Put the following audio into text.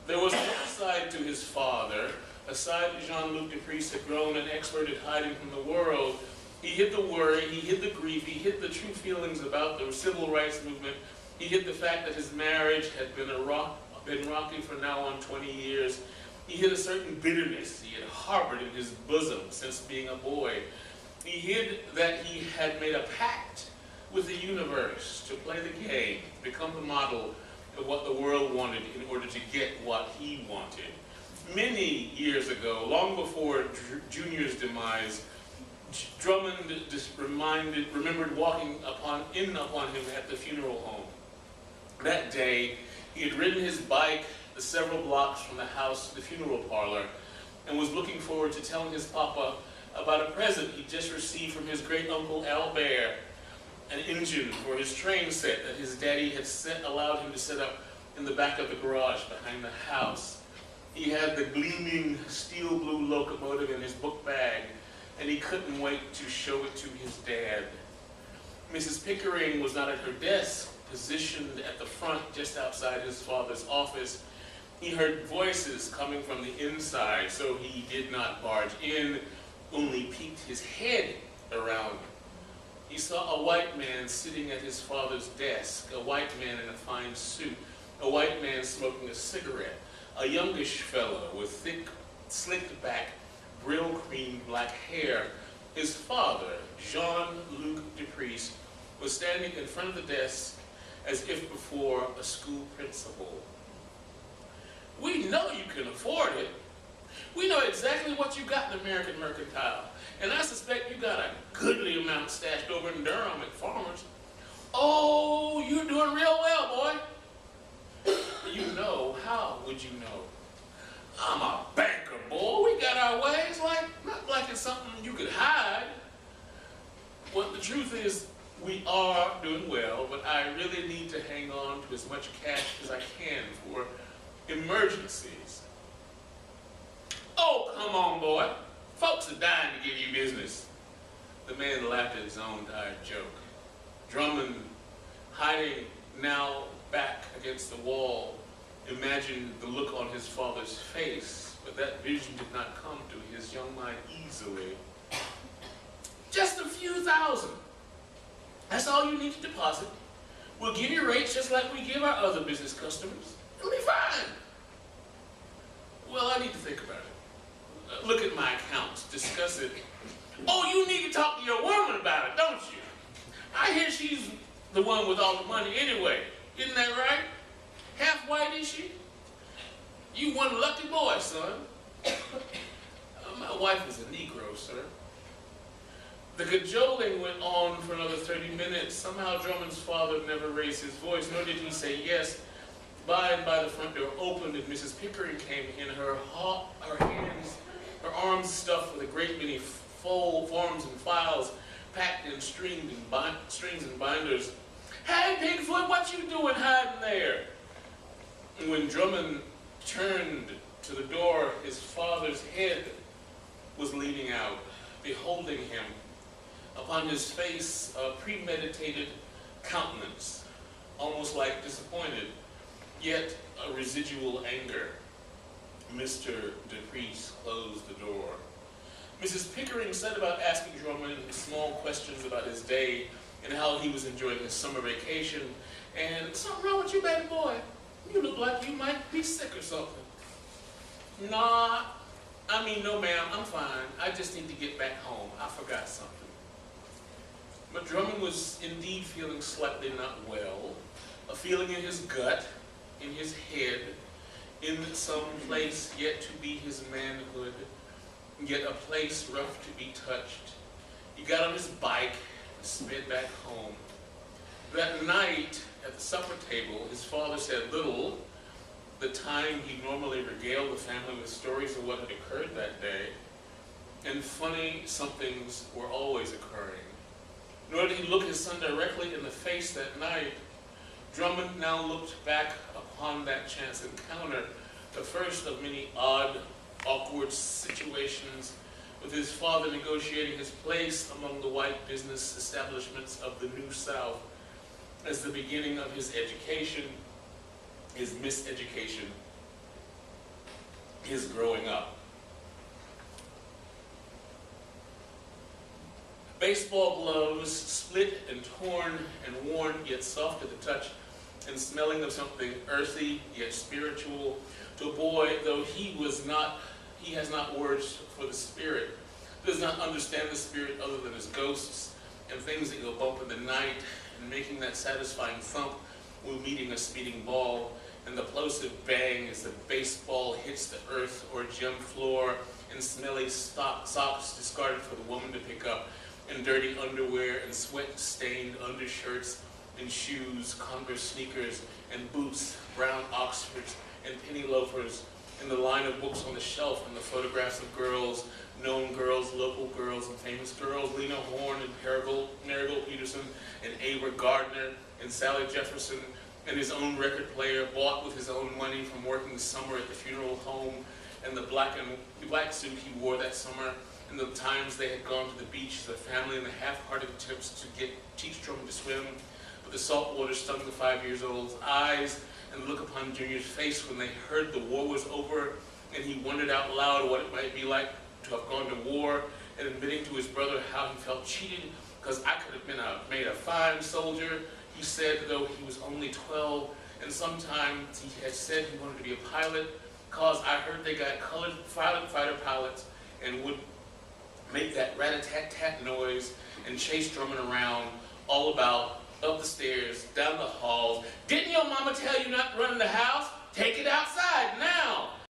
There was another side to his father, a side that Jean-Luc Dupriez had grown an expert at hiding from the world. He hid the worry, he hid the grief, he hid the true feelings about the civil rights movement. He hid the fact that his marriage had been rocky for now on 20 years. He hid a certain bitterness he had harbored in his bosom since being a boy. He hid that he had made a pact with the universe to play the game, become the model of what the world wanted in order to get what he wanted. Many years ago, long before Junior's demise, Drummond remembered walking in upon him at the funeral home. That day, he had ridden his bike the several blocks from the house to the funeral parlor and was looking forward to telling his papa about a present he'd just received from his great-uncle Albert, an engine for his train set that his daddy had allowed him to set up in the back of the garage behind the house. He had the gleaming steel blue locomotive in his book bag, and he couldn't wait to show it to his dad. Mrs. Pickering was not at her desk, positioned at the front just outside his father's office. He heard voices coming from the inside, so he did not barge in, only peeked his head around. He saw a white man sitting at his father's desk, a white man in a fine suit, a white man smoking a cigarette, a youngish fellow with thick, slicked back, brill cream black hair. His father, Jean-Luc Dupriez, was standing in front of the desk as if before a school principal. "We know you can afford it. We know exactly what you got in American Mercantile, and I suspect you got a goodly amount stashed over in Durham at Farmers." "Oh, you're doing real well, boy." "You know? How would you know?" "I'm a banker, boy. We got our ways, not like it's something you could hide." "Well, the truth is, we are doing well, but I really need to hang on to as much cash as I can for emergencies." "Oh, come on, boy. Folks are dying to give you business." The man laughed at his own tired joke. Drummond, hiding now back against the wall, imagined the look on his father's face, but that vision did not come to his young mind easily. "Just a few thousand. That's all you need to deposit. We'll give you rates just like we give our other business customers. It'll be fine." "Well, I need to think about it. Look at my accounts, discuss it." "Oh, you need to talk to your woman about it, don't you? I hear she's the one with all the money anyway. Isn't that right? Half white, is she? You one lucky boy, son." "My wife is a Negro, sir." The cajoling went on for another 30 minutes. Somehow Drummond's father never raised his voice, nor did he say yes. By and by the front door opened and Mrs. Pickering came in, her arms stuffed with a great many forms and files packed in strings and binders. "Hey, Pigfoot, what you doing hiding there?" And when Drummond turned to the door, his father's head was leaning out, beholding him. Upon his face, a premeditated countenance, almost like disappointed, yet a residual anger. Mr. Dupriez closed the door. Mrs. Pickering set about asking Drummond small questions about his day and how he was enjoying his summer vacation. And, "Something wrong with you, baby boy? You look like you might be sick or something." "No, ma'am, I'm fine. I just need to get back home. I forgot something." But Drummond was indeed feeling slightly not well, a feeling in his gut, in his head, in some place yet to be his manhood, yet a place rough to be touched. He got on his bike and sped back home. That night at the supper table, his father said little. The time he normally regaled the family with stories of what had occurred that day, and funny somethings were always occurring. Nor did he look his son directly in the face that night. Drummond now looked back upon that chance encounter, the first of many odd, awkward situations, with his father negotiating his place among the white business establishments of the New South, as the beginning of his education, his miseducation, his growing up. Baseball gloves, split and torn and worn, yet soft to the touch, and smelling of something earthy yet spiritual. To a boy, though he has not words for the spirit, does not understand the spirit other than as ghosts and things that go bump in the night, and making that satisfying thump when meeting a speeding ball, and the plosive bang as the baseball hits the earth or gym floor, and smelly socks discarded for the woman to pick up, and dirty underwear and sweat-stained undershirts and shoes, Converse sneakers and boots, brown Oxfords and penny loafers, and the line of books on the shelf and the photographs of girls, known girls, local girls, and famous girls, Lena Horne and Marigold Peterson and Ava Gardner and Sally Jefferson, and his own record player bought with his own money from working the summer at the funeral home, and the black suit he wore that summer, and the times they had gone to the beach as a family, and the half-hearted attempts to teach Drummond to swim, but the salt water stung the 5-year-old's eyes, and the look upon Junior's face when they heard the war was over, and he wondered out loud what it might be like to have gone to war, and admitting to his brother how he felt cheated, because I could have been made a fine soldier, he said, though he was only 12, and sometimes he had said he wanted to be a pilot, because I heard they got colored fighter pilots and would make that rat-a-tat-tat noise and chase Drummond around all about, up the stairs, down the halls. Didn't your mama tell you not to run in the house? Take it outside now.